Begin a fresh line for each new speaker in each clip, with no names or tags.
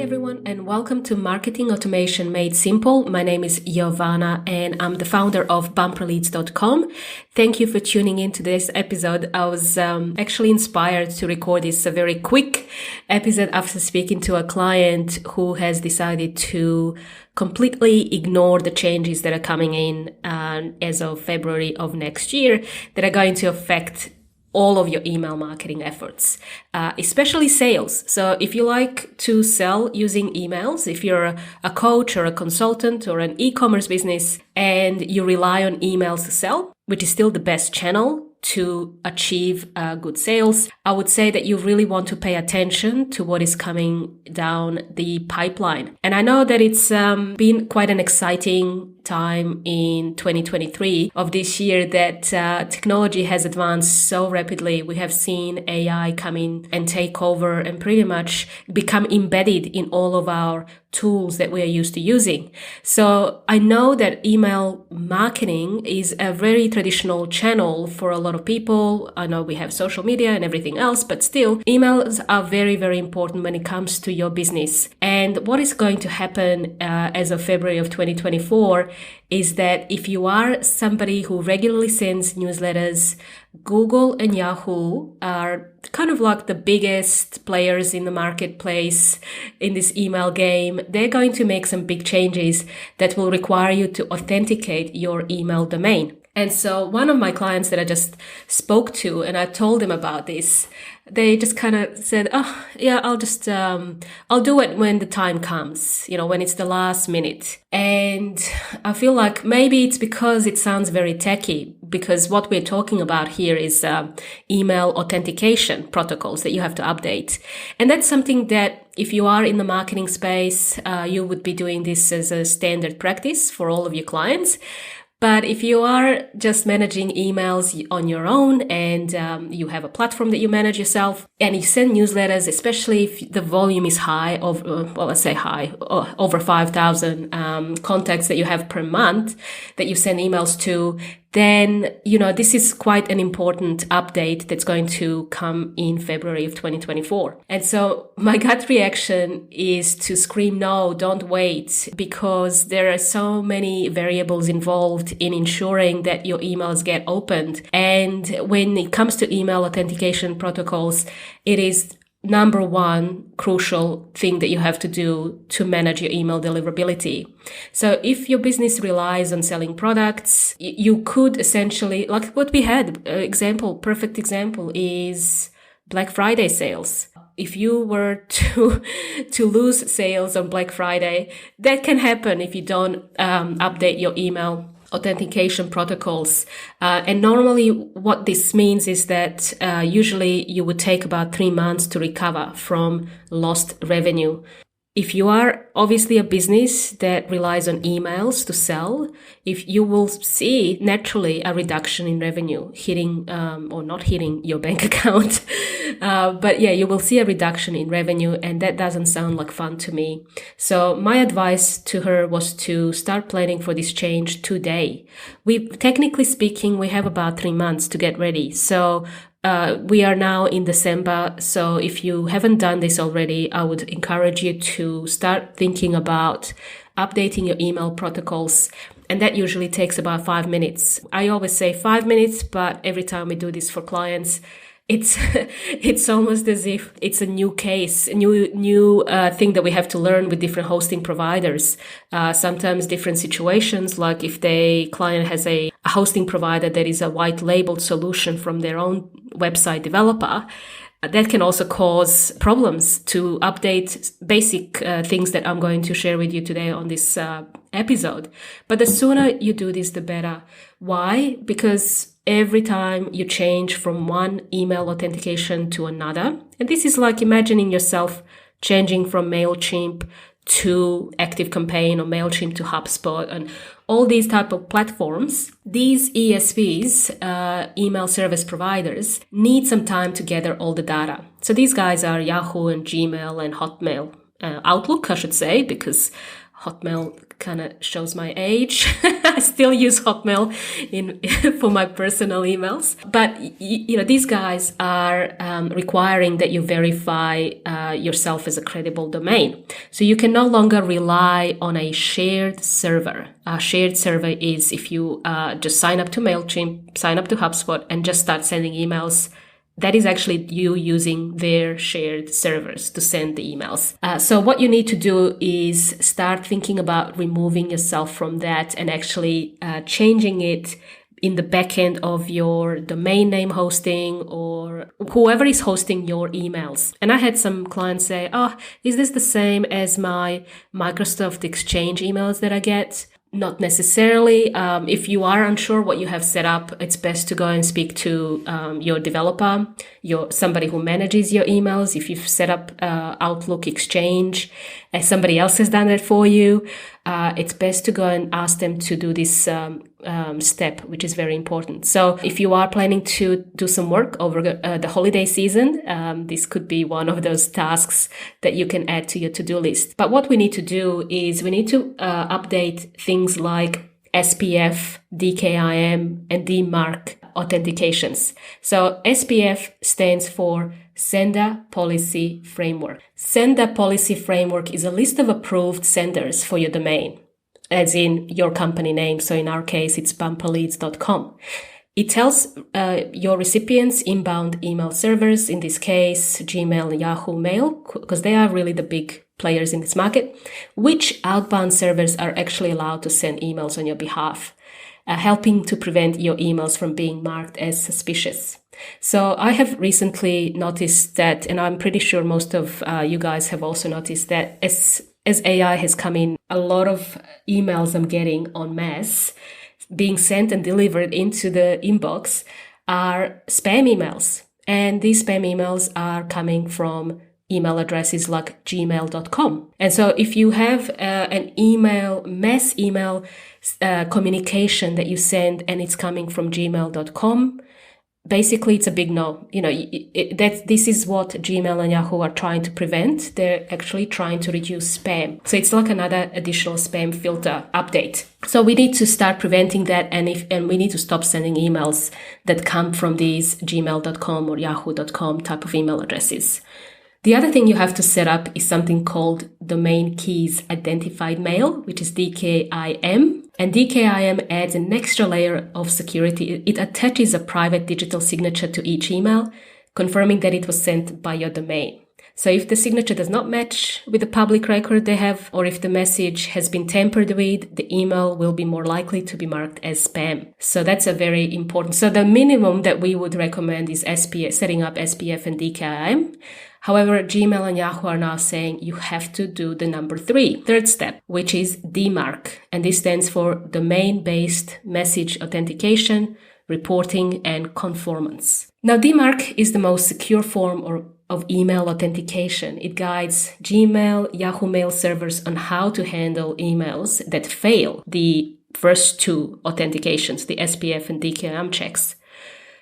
everyone, and welcome to Marketing Automation Made Simple. My name is Giovanna and I'm the founder of bumperleads.com. Thank you for tuning in to this episode. I was actually inspired to record this a very quick episode after speaking to a client who has decided to completely ignore the changes that are coming in as of February of next year that are going to affect all of your email marketing efforts, especially sales. So if you like to sell using emails, if you're a coach or a consultant or an e-commerce business and you rely on emails to sell, which is still the best channel to achieve good sales, I would say that you really want to pay attention to what is coming down the pipeline. And I know that it's been quite an exciting time in 2023 of this year that technology has advanced so rapidly. We have seen AI come in and take over and pretty much become embedded in all of our tools that we are used to using. So I know that email marketing is a very traditional channel for a lot of people. I know we have social media and everything else, but still emails are very, very important when it comes to your business. And what is going to happen as of February of 2024 is that if you are somebody who regularly sends newsletters, Google and Yahoo are kind of like the biggest players in the marketplace in this email game. They're going to make some big changes that will require you to authenticate your email domain. And so one of my clients that I just spoke to and I told them about this, they just kind of said, oh, yeah, I'll do it when the time comes, when it's the last minute. And I feel like maybe it's because it sounds very techy, because what we're talking about here is email authentication protocols that you have to update. And that's something that if you are in the marketing space, you would be doing this as a standard practice for all of your clients. But if you are just managing emails on your own and you have a platform that you manage yourself and you send newsletters, especially if the volume is high, over 5,000 contacts that you have per month that you send emails to, then, this is quite an important update that's going to come in February of 2024. And so my gut reaction is to scream, no, don't wait, because there are so many variables involved in ensuring that your emails get opened. And when it comes to email authentication protocols, it is number one crucial thing that you have to do to manage your email deliverability. So if your business relies on selling products, you could essentially, like what we had, perfect example is Black Friday sales. If you were to lose sales on Black Friday, that can happen if you don't update your email authentication protocols. And normally what this means is that usually you would take about 3 months to recover from lost revenue. If you are obviously a business that relies on emails to sell, if you will see naturally a reduction in revenue hitting or not hitting your bank account. But yeah, you will see a reduction in revenue, and that doesn't sound like fun to me. So my advice to her was to start planning for this change today. Technically speaking, we have about 3 months to get ready. So we are now in December, so if you haven't done this already, I would encourage you to start thinking about updating your email protocols, and that usually takes about 5 minutes. I always say 5 minutes, but every time we do this for clients, it's almost as if it's a new case, a new thing that we have to learn with different hosting providers. Sometimes different situations, like if the client has a hosting provider that is a white labeled solution from their own website developer, that can also cause problems to update basic things that I'm going to share with you today on this episode. But the sooner you do this, the better. Why? Because every time you change from one email authentication to another, and this is like imagining yourself changing from MailChimp to ActiveCampaign or MailChimp to HubSpot and all these type of platforms, these ESPs, email service providers, need some time to gather all the data. So these guys are Yahoo and Gmail and Hotmail, Outlook, I should say, because Hotmail kind of shows my age. I still use Hotmail for my personal emails. But, these guys are requiring that you verify yourself as a credible domain. So you can no longer rely on a shared server. A shared server is if you just sign up to MailChimp, sign up to HubSpot, and just start sending emails. That is actually you using their shared servers to send the emails. So what you need to do is start thinking about removing yourself from that and actually changing it in the back end of your domain name hosting or whoever is hosting your emails. And I had some clients say, is this the same as my Microsoft Exchange emails that I get? Not necessarily. If you are unsure what you have set up, it's best to go and speak to your developer, somebody who manages your emails. If you've set up Outlook Exchange, and somebody else has done that for you, it's best to go and ask them to do this step, which is very important. So if you are planning to do some work over the holiday season, this could be one of those tasks that you can add to your to-do list. But what we need to do is we need to update things like SPF, DKIM, and DMARC authentications. So SPF stands for Sender Policy Framework. Sender Policy Framework is a list of approved senders for your domain, as in your company name. So in our case, it's bumperleads.com. It tells your recipients inbound email servers, in this case, Gmail, Yahoo Mail, because they are really the big players in this market, which outbound servers are actually allowed to send emails on your behalf, helping to prevent your emails from being marked as suspicious. So I have recently noticed that, and I'm pretty sure most of you guys have also noticed that as AI has come in, a lot of emails I'm getting en masse being sent and delivered into the inbox are spam emails. And these spam emails are coming from email addresses like gmail.com. And so if you have an mass email communication that you send and it's coming from gmail.com, basically it's a big no. This is what Gmail and Yahoo are trying to prevent. They're actually trying to reduce spam. So it's like another additional spam filter update. So we need to start preventing that, and we need to stop sending emails that come from these gmail.com or yahoo.com type of email addresses. The other thing you have to set up is something called Domain Keys Identified Mail, which is DKIM. And DKIM adds an extra layer of security. It attaches a private digital signature to each email, confirming that it was sent by your domain. So if the signature does not match with the public record they have, or if the message has been tampered with, the email will be more likely to be marked as spam. So that's a very important. So the minimum that we would recommend is setting up SPF and DKIM. However, Gmail and Yahoo are now saying you have to do the third step, which is DMARC. And this stands for Domain-Based Message Authentication, Reporting, and Conformance. Now, DMARC is the most secure form of email authentication. It guides Gmail, Yahoo Mail servers on how to handle emails that fail the first two authentications, the SPF and DKIM checks.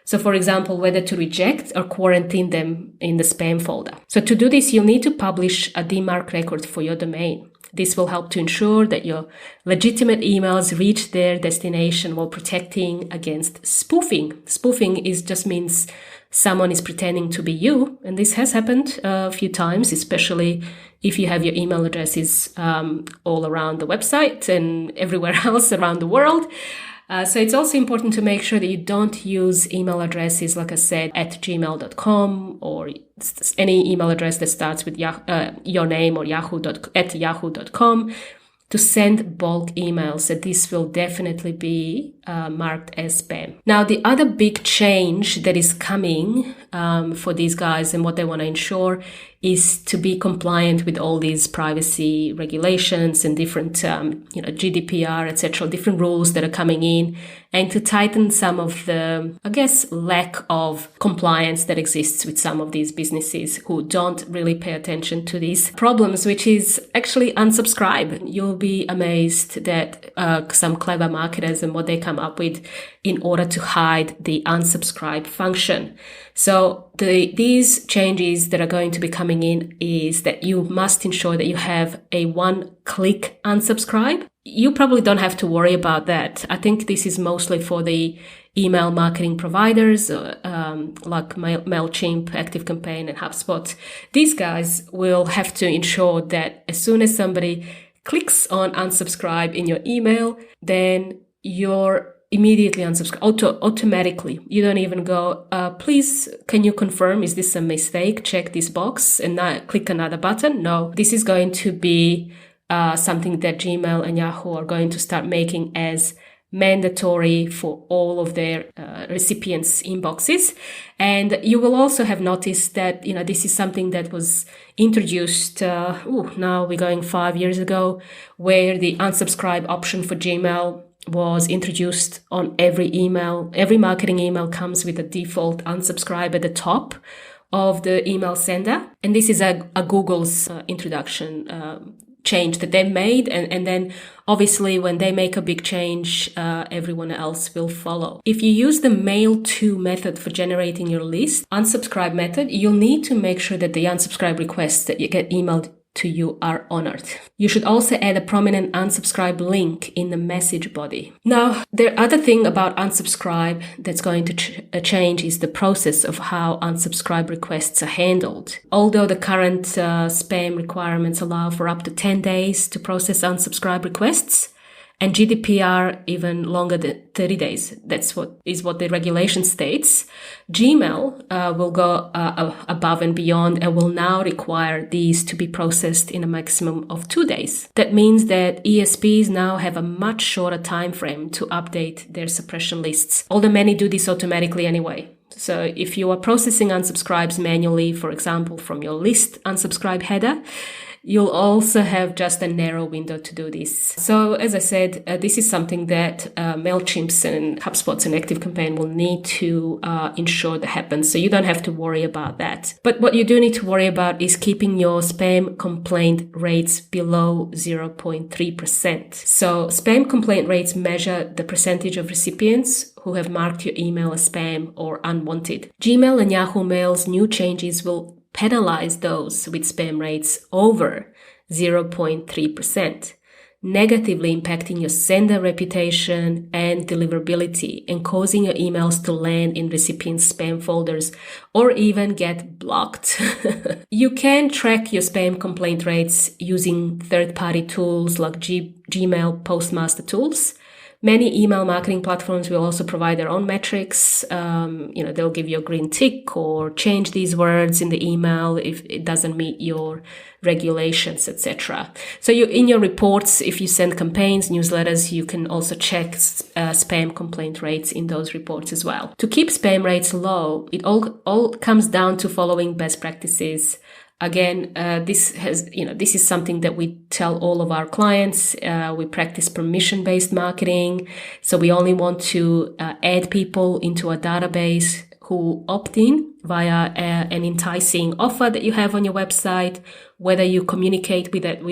So for example, whether to reject or quarantine them in the spam folder. So to do this, you'll need to publish a DMARC record for your domain. This will help to ensure that your legitimate emails reach their destination while protecting against spoofing. Spoofing just means someone is pretending to be you. And this has happened a few times, especially if you have your email addresses all around the website and everywhere else around the world. So it's also important to make sure that you don't use email addresses, like I said, at gmail.com or any email address that starts with your name or at yahoo.com to send bulk emails. So this will definitely be marked as spam. Now, the other big change that is coming for these guys and what they want to ensure is to be compliant with all these privacy regulations and different, GDPR, etc., different rules that are coming in, and to tighten some of the, lack of compliance that exists with some of these businesses who don't really pay attention to these problems, which is actually unsubscribe. You'll you'll be amazed that some clever marketers and what they come up with in order to hide the unsubscribe function. So these changes that are going to be coming in is that you must ensure that you have a one-click unsubscribe. You probably don't have to worry about that. I think this is mostly for the email marketing providers like MailChimp, ActiveCampaign, and HubSpot. These guys will have to ensure that as soon as somebody clicks on unsubscribe in your email, then you're immediately unsubscribe automatically. You don't even go, please, can you confirm, is this a mistake? Check this box and now click another button. No, this is going to be something that Gmail and Yahoo are going to start making as mandatory for all of their recipients' inboxes. And you will also have noticed that, this is something that was introduced, now we're going 5 years ago, where the unsubscribe option for Gmail was introduced on every email. Every marketing email comes with a default unsubscribe at the top of the email sender. And this is a Google's introduction change that they made. And then obviously when they make a big change, everyone else will follow. If you use the mail to method for generating your list, unsubscribe method, you'll need to make sure that the unsubscribe requests that you get emailed to you are honored. You should also add a prominent unsubscribe link in the message body. Now, the other thing about unsubscribe that's going to change is the process of how unsubscribe requests are handled. Although the current spam requirements allow for up to 10 days to process unsubscribe requests, and GDPR even longer than 30 days. That's what the regulation states. Gmail will go above and beyond and will now require these to be processed in a maximum of 2 days. That means that ESPs now have a much shorter time frame to update their suppression lists, although many do this automatically anyway. So if you are processing unsubscribes manually, for example, from your list unsubscribe header, you'll also have just a narrow window to do this. So as I said, this is something that MailChimps and HubSpots and ActiveCampaign will need to ensure that happens. So you don't have to worry about that. But what you do need to worry about is keeping your spam complaint rates below 0.3%. So spam complaint rates measure the percentage of recipients who have marked your email as spam or unwanted. Gmail and Yahoo Mail's new changes will penalize those with spam rates over 0.3%, negatively impacting your sender reputation and deliverability and causing your emails to land in recipients' spam folders or even get blocked. You can track your spam complaint rates using third-party tools like Gmail Postmaster tools. Many email marketing platforms will also provide their own metrics. They'll give you a green tick or change these words in the email if it doesn't meet your regulations, etc. So in your reports, if you send campaigns, newsletters, you can also check spam complaint rates in those reports as well. To keep spam rates low, it all comes down to following best practices. Again, this is something that we tell all of our clients. We practice permission-based marketing. So we only want to add people into a database who opt in via an enticing offer that you have on your website, whether you communicate with that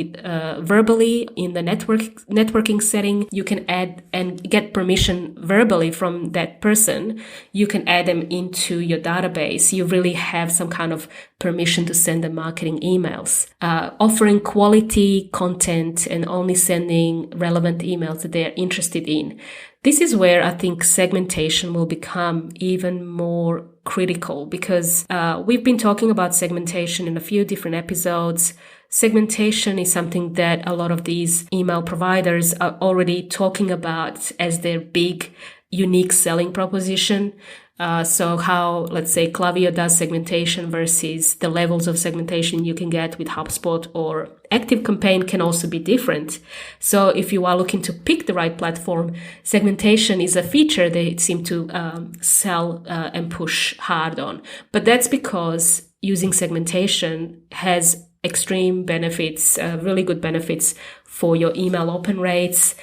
verbally in the networking setting. You can add and get permission verbally from that person. You can add them into your database. You really have some kind of permission to send them marketing emails, offering quality content and only sending relevant emails that they're interested in. This is where I think segmentation will become even more critical because we've been talking about segmentation in a few different episodes. Segmentation is something that a lot of these email providers are already talking about as their big, unique selling proposition. So how, let's say, Klaviyo does segmentation versus the levels of segmentation you can get with HubSpot or ActiveCampaign can also be different. So if you are looking to pick the right platform, segmentation is a feature they seem to sell and push hard on. But that's because using segmentation has extreme benefits, really good benefits for your email open rates,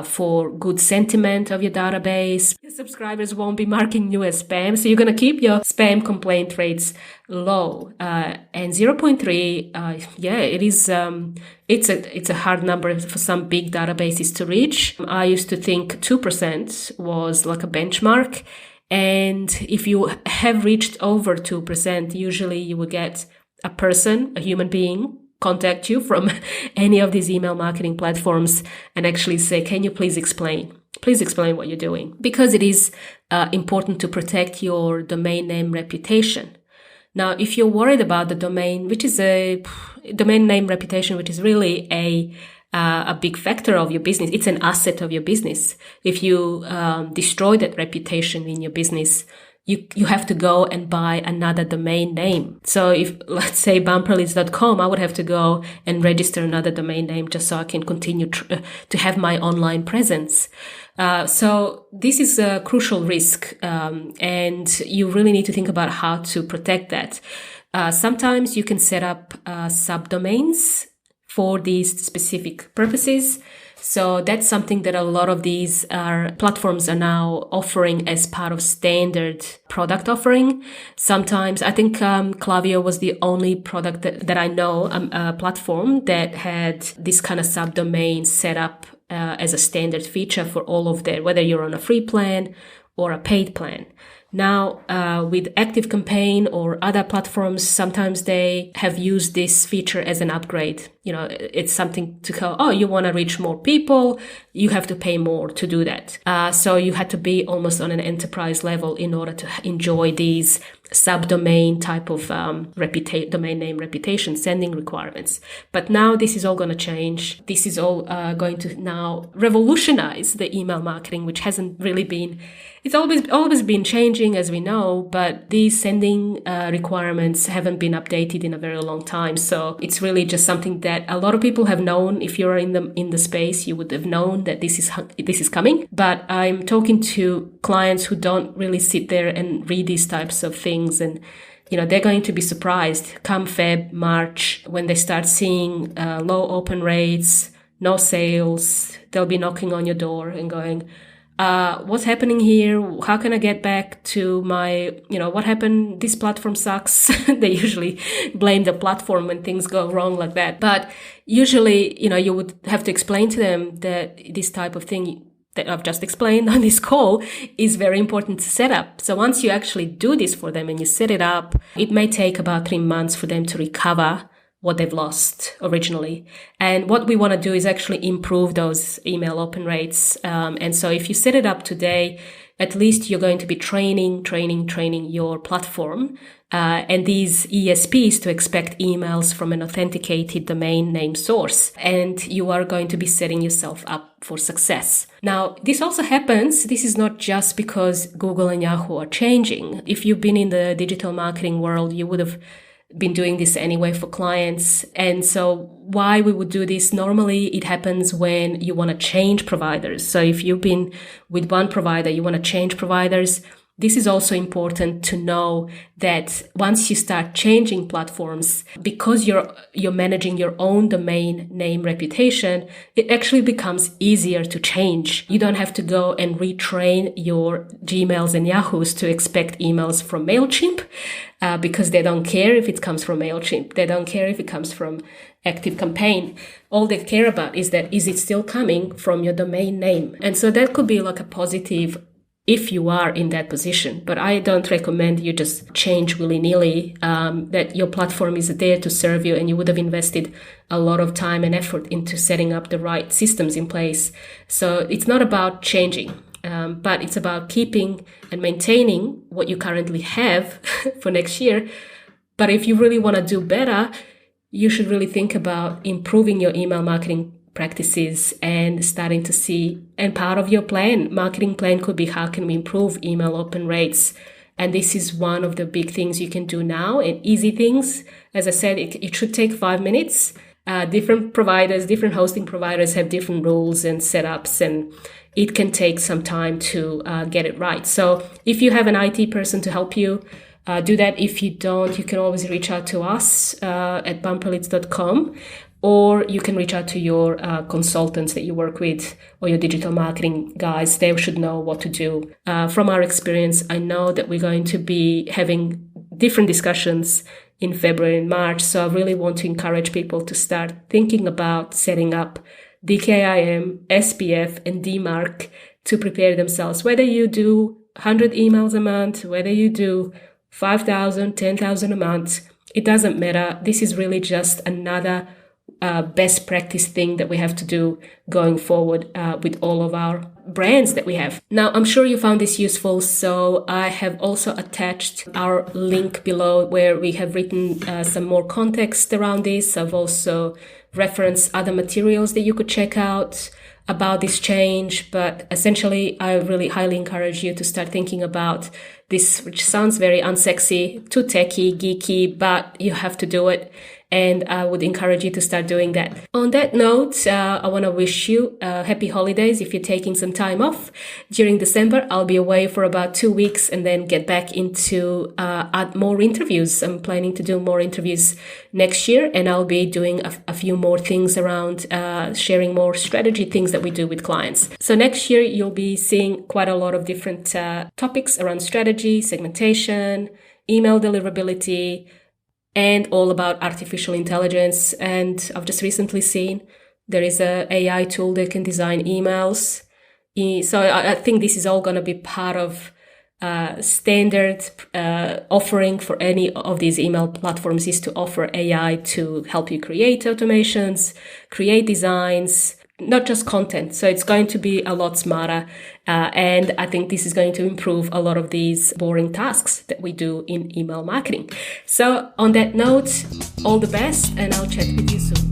for good sentiment of your database. Your subscribers won't be marking you as spam, so you're going to keep your spam complaint rates low. And 0.3, it is, it's a hard number for some big databases to reach. I used to think 2% was like a benchmark. And if you have reached over 2%, usually you will get a human being, contact you from any of these email marketing platforms and actually say, can you please explain what you're doing? Because it is important to protect your domain name reputation. Now, if you're worried about the domain, which is a domain name reputation, which is really a big factor of your business, it's an asset of your business. If you destroy that reputation in your business, you have to go and buy another domain name. So if, let's say, bumperlist.com, I would have to go and register another domain name just so I can continue to have my online presence. So this is a crucial risk, and you really need to think about how to protect that. Sometimes you can set up subdomains for these specific purposes. So that's something that a lot of these platforms are now offering as part of standard product offering. Sometimes I think Klaviyo was the only product that I know, a platform that had this kind of subdomain set up as a standard feature for all of their, whether you're on a free plan or a paid plan. Now, with ActiveCampaign or other platforms, sometimes they have used this feature as an upgrade. You know, it's something to go, oh, you want to reach more people, you have to pay more to do that. So you had to be almost on an enterprise level in order to enjoy these subdomain type of domain name reputation sending requirements. But now this is all going to change. This is all going to now revolutionize the email marketing, which hasn't really been. It's always been changing, as we know, but these sending requirements haven't been updated in a very long time. So it's really just something that a lot of people have known. If you're in the space, you would have known that this is coming. But I'm talking to clients who don't really sit there and read these types of things, and they're going to be surprised come Feb, March, when they start seeing low open rates, no sales. They'll be knocking on your door and going, what's happening here? How can I get back to my, what happened? This platform sucks. They usually blame the platform when things go wrong like that. But usually, you would have to explain to them that this type of thing that I've just explained on this call is very important to set up. So once you actually do this for them and you set it up, it may take about 3 months for them to recover what they've lost originally. And what we want to do is actually improve those email open rates. And so if you set it up today, at least you're going to be training your platform and these ESPs to expect emails from an authenticated domain name source. And you are going to be setting yourself up for success. Now, this also happens. This is not just because Google and Yahoo are changing. If you've been in the digital marketing world, you would have been doing this anyway for clients. And so why we would do this? Normally it happens when you want to change providers. So if you've been with one provider, you want to change providers. This is also important to know that once you start changing platforms, because you're managing your own domain name reputation, it actually becomes easier to change. You don't have to go and retrain your Gmails and Yahoos to expect emails from MailChimp, because they don't care if it comes from MailChimp. They don't care if it comes from ActiveCampaign. All they care about is it still coming from your domain name? And so that could be like a positive if you are in that position. But I don't recommend you just change willy-nilly, that your platform is there to serve you and you would have invested a lot of time and effort into setting up the right systems in place. So it's not about changing, but it's about keeping and maintaining what you currently have for next year. But if you really want to do better, you should really think about improving your email marketing practices and starting to see, and part of your marketing plan could be, how can we improve email open rates? And this is one of the big things you can do now, and easy things. As I said, it should take 5 minutes. Different hosting providers have different rules and setups, and it can take some time to get it right. So if you have an IT person to help you, Do that. If you don't, you can always reach out to us at bumperleads.com, or you can reach out to your consultants that you work with or your digital marketing guys. They should know what to do. From our experience, I know that we're going to be having different discussions in February and March. So I really want to encourage people to start thinking about setting up DKIM, SPF, and DMARC to prepare themselves. Whether you do 100 emails a month, whether you do 5,000, 10,000 a month, it doesn't matter. This is really just another best practice thing that we have to do going forward with all of our brands that we have. Now, I'm sure you found this useful, so I have also attached our link below where we have written some more context around this. I've also referenced other materials that you could check out about this change, but essentially I really highly encourage you to start thinking about this, which sounds very unsexy, too techy, geeky, but you have to do it. And I would encourage you to start doing that. On that note, I want to wish you happy holidays if you're taking some time off. During December, I'll be away for about 2 weeks and then get back into add more interviews. I'm planning to do more interviews next year, and I'll be doing a few more things around sharing more strategy things that we do with clients. So next year, you'll be seeing quite a lot of different topics around strategy, segmentation, email deliverability, and all about artificial intelligence. And I've just recently seen there is a AI tool that can design emails. So I think this is all going to be part of standard offering for any of these email platforms, is to offer AI to help you create automations, create designs, not just content. So it's going to be a lot smarter. And I think this is going to improve a lot of these boring tasks that we do in email marketing. So on that note, all the best, and I'll chat with you soon.